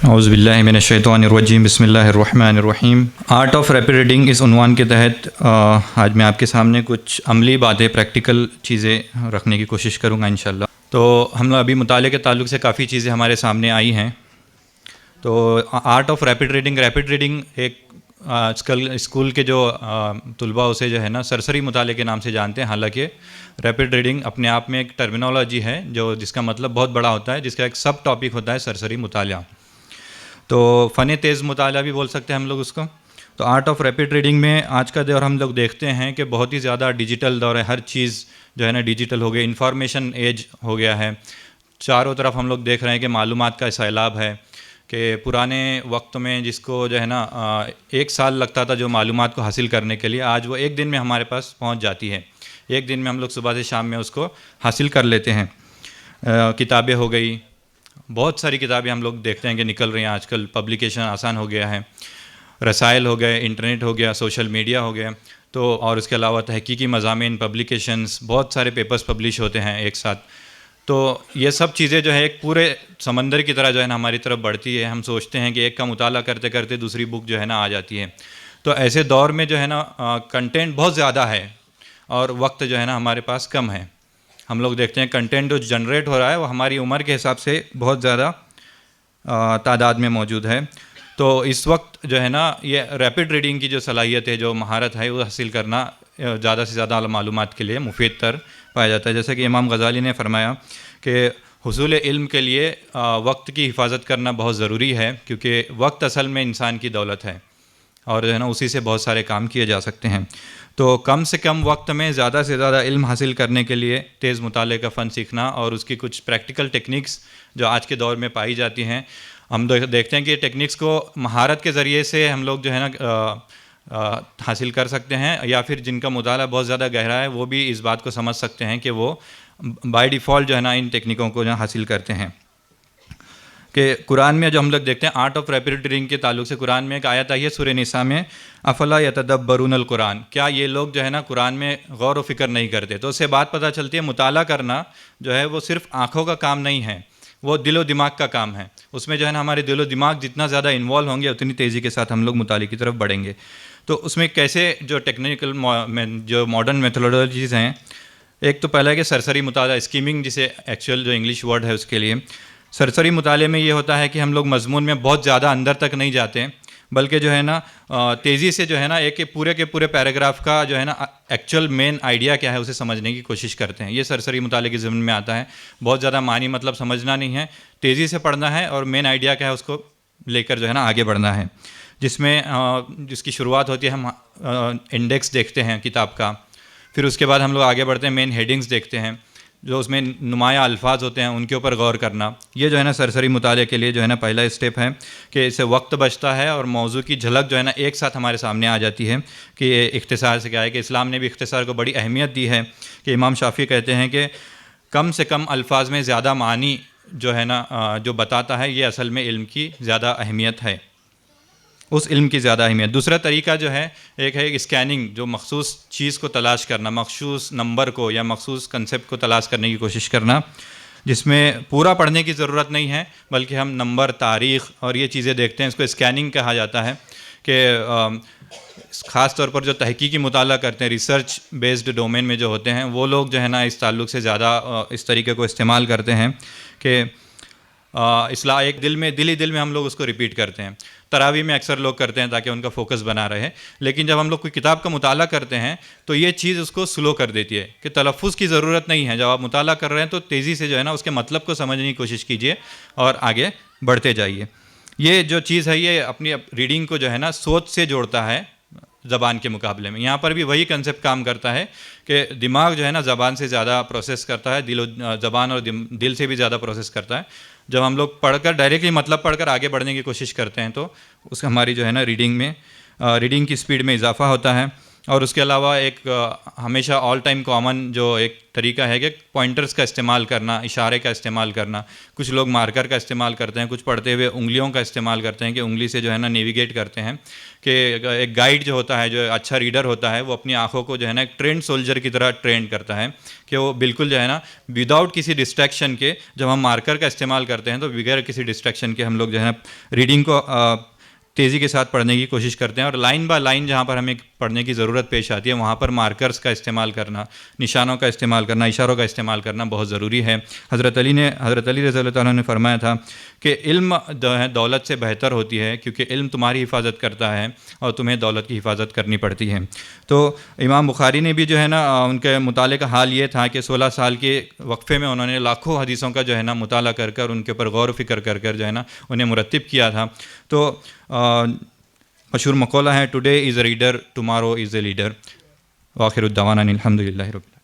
اعوذ باللہ من الشیطان الرجیم، بسم اللہ الرحمن الرحیم۔ آرٹ آف ریپڈ ریڈنگ اس عنوان کے تحت آج میں آپ کے سامنے کچھ عملی باتیں، پریکٹیکل چیزیں رکھنے کی کوشش کروں گا انشاءاللہ۔ تو ہم ابھی مطالعے کے تعلق سے کافی چیزیں ہمارے سامنے آئی ہیں۔ تو آرٹ آف ریپڈ ریڈنگ ایک آج کل اسکول کے جو طلباء اسے جو ہے نا سرسری مطالعے کے نام سے جانتے ہیں، حالانکہ ریپڈ ریڈنگ اپنے آپ میں ایک ٹرمینالوجی ہے جس کا مطلب بہت بڑا ہوتا ہے، جس کا ایک سب ٹاپک ہوتا ہے سرسری مطالعہ۔ تو فن تیز مطالعہ بھی بول سکتے ہیں ہم لوگ اس کو۔ تو آرٹ آف ریپڈ ریڈنگ میں آج کا دور ہم لوگ دیکھتے ہیں کہ بہت ہی زیادہ ڈیجیٹل دور ہے، ہر چیز جو ہے نا ڈیجیٹل ہو گئی، انفارمیشن ایج ہو گیا ہے۔ چاروں طرف ہم لوگ دیکھ رہے ہیں کہ معلومات کا سیلاب ہے، کہ پرانے وقت میں جس کو جو ہے نا 1 سال لگتا تھا جو معلومات کو حاصل کرنے کے لیے، آج وہ 1 دن میں ہمارے پاس پہنچ جاتی ہے۔ 1 دن میں ہم لوگ صبح سے شام میں اس کو حاصل کر لیتے ہیں۔ کتابیں ہو گئی، بہت ساری کتابیں ہم لوگ دیکھتے ہیں کہ نکل رہی ہیں آج کل، پبلیکیشن آسان ہو گیا ہے، رسائل ہو گئے، انٹرنیٹ ہو گیا، سوشل میڈیا ہو گیا، تو اور اس کے علاوہ تحقیقی مضامین، پبلیکیشنز، بہت سارے پیپرز پبلش ہوتے ہیں ایک ساتھ۔ تو یہ سب چیزیں جو ہے ایک پورے سمندر کی طرح جو ہے نا ہماری طرف بڑھتی ہے۔ ہم سوچتے ہیں کہ ایک کا مطالعہ کرتے کرتے دوسری بک جو ہے نا آ جاتی ہے۔ تو ایسے دور میں جو ہے نا کنٹینٹ بہت زیادہ ہے اور وقت جو ہے نا ہمارے پاس کم ہے۔ ہم لوگ دیکھتے ہیں کنٹینٹ جو جنریٹ ہو رہا ہے وہ ہماری عمر کے حساب سے بہت زیادہ تعداد میں موجود ہے۔ تو اس وقت جو ہے نا یہ ریپڈ ریڈنگ کی جو صلاحیت ہے، جو مہارت ہے، وہ حاصل کرنا زیادہ سے زیادہ معلومات کے لیے مفید تر پایا جاتا ہے۔ جیسے کہ امام غزالی نے فرمایا کہ حصول علم کے لیے وقت کی حفاظت کرنا بہت ضروری ہے، کیونکہ وقت اصل میں انسان کی دولت ہے اور جو ہے نا اسی سے بہت سارے کام کیے جا سکتے ہیں۔ تو کم سے کم وقت میں زیادہ سے زیادہ علم حاصل کرنے کے لیے تیز مطالعے کا فن سیکھنا اور اس کی کچھ پریکٹیکل ٹیکنیکس جو آج کے دور میں پائی جاتی ہیں، ہم دیکھتے ہیں کہ ٹیکنیکس کو مہارت کے ذریعے سے ہم لوگ جو ہے نا حاصل کر سکتے ہیں، یا پھر جن کا مطالعہ بہت زیادہ گہرا ہے وہ بھی اس بات کو سمجھ سکتے ہیں کہ وہ بائی ڈیفالٹ جو ہے نا ان ٹیکنیکوں کو جو حاصل کرتے ہیں۔ کہ قرآن میں جو ہم لوگ دیکھتے ہیں آرٹ آف ریپڈ ریڈنگ کے تعلق سے، قرآن میں ایک آیت آئی ہے سورہ نساء میں، افلا یتدبرون القرآن، کیا یہ لوگ جو ہے نا قرآن میں غور و فکر نہیں کرتے؟ تو اس سے بات پتہ چلتی ہے مطالعہ کرنا جو ہے وہ صرف آنکھوں کا کام نہیں ہے، وہ دل و دماغ کا کام ہے۔ اس میں جو ہے نا ہمارے دل و دماغ جتنا زیادہ انوالو ہوں گے اتنی تیزی کے ساتھ ہم لوگ مطالعے کی طرف بڑھیں گے۔ تو اس میں کیسے جو ٹیکنیکل جو ماڈرن میتھڈولوجیز ہیں، ایک تو پہلا ہے کہ سرسری مطالعہ، اسکیمنگ جسے ایکچوئل جو انگلش ورڈ ہے اس کے لیے، سرسری مطالعے میں یہ ہوتا ہے کہ ہم لوگ مضمون میں بہت زیادہ اندر تک نہیں جاتے، بلکہ جو ہے نا تیزی سے جو ہے نا ایک پورے کے پورے پیراگراف کا جو ہے نا ایکچوئل مین آئیڈیا کیا ہے اسے سمجھنے کی کوشش کرتے ہیں۔ یہ سرسری مطالعے کے ضمن میں آتا ہے۔ بہت زیادہ معنی مطلب سمجھنا نہیں ہے، تیزی سے پڑھنا ہے اور مین آئیڈیا کیا ہے اس کو لے کر جو ہے نا آگے بڑھنا ہے، جس کی شروعات ہوتی ہے ہم انڈیکس دیکھتے ہیں کتاب کا، پھر اس کے بعد ہم لوگ آگے بڑھتے ہیں، مین ہیڈنگز دیکھتے ہیں، جو اس میں نمایاں الفاظ ہوتے ہیں ان کے اوپر غور کرنا۔ یہ جو ہے نا سرسری مطالعے کے لیے جو ہے نا پہلا اسٹیپ ہے کہ اس سے وقت بچتا ہے اور موضوع کی جھلک جو ہے نا ایک ساتھ ہمارے سامنے آ جاتی ہے کہ اختصار سے کیا ہے، کہ اسلام نے بھی اختصار کو بڑی اہمیت دی ہے، کہ امام شافعی کہتے ہیں کہ کم سے کم الفاظ میں زیادہ معنی جو ہے نا جو بتاتا ہے، یہ اصل میں علم کی زیادہ اہمیت ہے، اس علم کی زیادہ اہمیت۔ دوسرا طریقہ جو ہے ایک ہے اسکیننگ، جو مخصوص چیز کو تلاش کرنا، مخصوص نمبر کو یا مخصوص کنسیپٹ کو تلاش کرنے کی کوشش کرنا، جس میں پورا پڑھنے کی ضرورت نہیں ہے بلکہ ہم نمبر، تاریخ اور یہ چیزیں دیکھتے ہیں۔ اس کو اسکیننگ کہا جاتا ہے، کہ خاص طور پر جو تحقیقی مطالعہ کرتے ہیں، ریسرچ بیسڈ ڈومین میں جو ہوتے ہیں، وہ لوگ جو ہے نا اس تعلق سے زیادہ اس طریقے کو استعمال کرتے ہیں کہ اصلاح ایک دل میں ہم لوگ اس کو ریپیٹ کرتے ہیں۔ تراویح میں اکثر لوگ کرتے ہیں تاکہ ان کا فوکس بنا رہے، لیکن جب ہم لوگ کوئی کتاب کا مطالعہ کرتے ہیں تو یہ چیز اس کو سلو کر دیتی ہے کہ تلفظ کی ضرورت نہیں ہے۔ جب آپ مطالعہ کر رہے ہیں تو تیزی سے جو ہے نا اس کے مطلب کو سمجھنے کی کوشش کیجیے اور آگے بڑھتے جائیے۔ یہ جو چیز ہے یہ اپنی ریڈنگ کو جو ہے نا سوچ سے جوڑتا ہے زبان کے مقابلے میں۔ یہاں پر بھی وہی کنسیپٹ کام کرتا ہے کہ دماغ جو ہے نا زبان سے زیادہ پروسیس کرتا ہے، زبان اور دل سے بھی زیادہ پروسیس کرتا ہے۔ جب ہم لوگ پڑھ کر ڈائریکٹلی مطلب پڑھ کر آگے بڑھنے کی کوشش کرتے ہیں تو اس ہماری جو ہے نا ریڈنگ کی سپیڈ میں اضافہ ہوتا ہے اور اس کے علاوہ ایک ہمیشہ آل ٹائم کامن جو ایک طریقہ ہے کہ پوائنٹرز کا استعمال کرنا، اشارے کا استعمال کرنا. کچھ لوگ مارکر کا استعمال کرتے ہیں، کچھ پڑھتے ہوئے انگلیوں کا استعمال کرتے ہیں کہ انگلی سے جو ہے نا نیویگیٹ کرتے ہیں. کہ ایک گائیڈ جو ہوتا ہے، جو اچھا ریڈر ہوتا ہے، وہ اپنی آنکھوں کو جو ہے نا ایک ٹرینڈ سولجر کی طرح ٹرینڈ کرتا ہے کہ وہ بالکل جو ہے نا وداؤٹ کسی ڈسٹریکشن کے، جب ہم مارکر کا استعمال کرتے ہیں تو بغیر کسی ڈسٹریکشن کے ہم لوگ جو ہے نا ریڈنگ کو تیزی کے ساتھ پڑھنے کی کوشش کرتے ہیں. اور لائن بائی لائن جہاں پر ہمیں پڑھنے کی ضرورت پیش آتی ہے وہاں پر مارکرز کا استعمال کرنا، نشانوں کا استعمال کرنا، اشاروں کا استعمال کرنا بہت ضروری ہے. حضرت علی رضی اللہ تعالیٰ نے فرمایا تھا کہ علم جو ہے دولت سے بہتر ہوتی ہے، کیونکہ علم تمہاری حفاظت کرتا ہے اور تمہیں دولت کی حفاظت کرنی پڑتی ہے. تو امام بخاری نے بھی جو ہے نا ان کے مطالعے کا حال یہ تھا کہ 16 سال کے وقفے میں انہوں نے لاکھوں حدیثوں کا جو ہے نا مطالعہ کر کر ان کے اوپر غور و فکر کر کر جو ہے نا انہیں مرتب کیا تھا. تو مشہور مقولہ ہے today is a reader tomorrow is a leader. وآخر الدعوانا الحمد للہ رب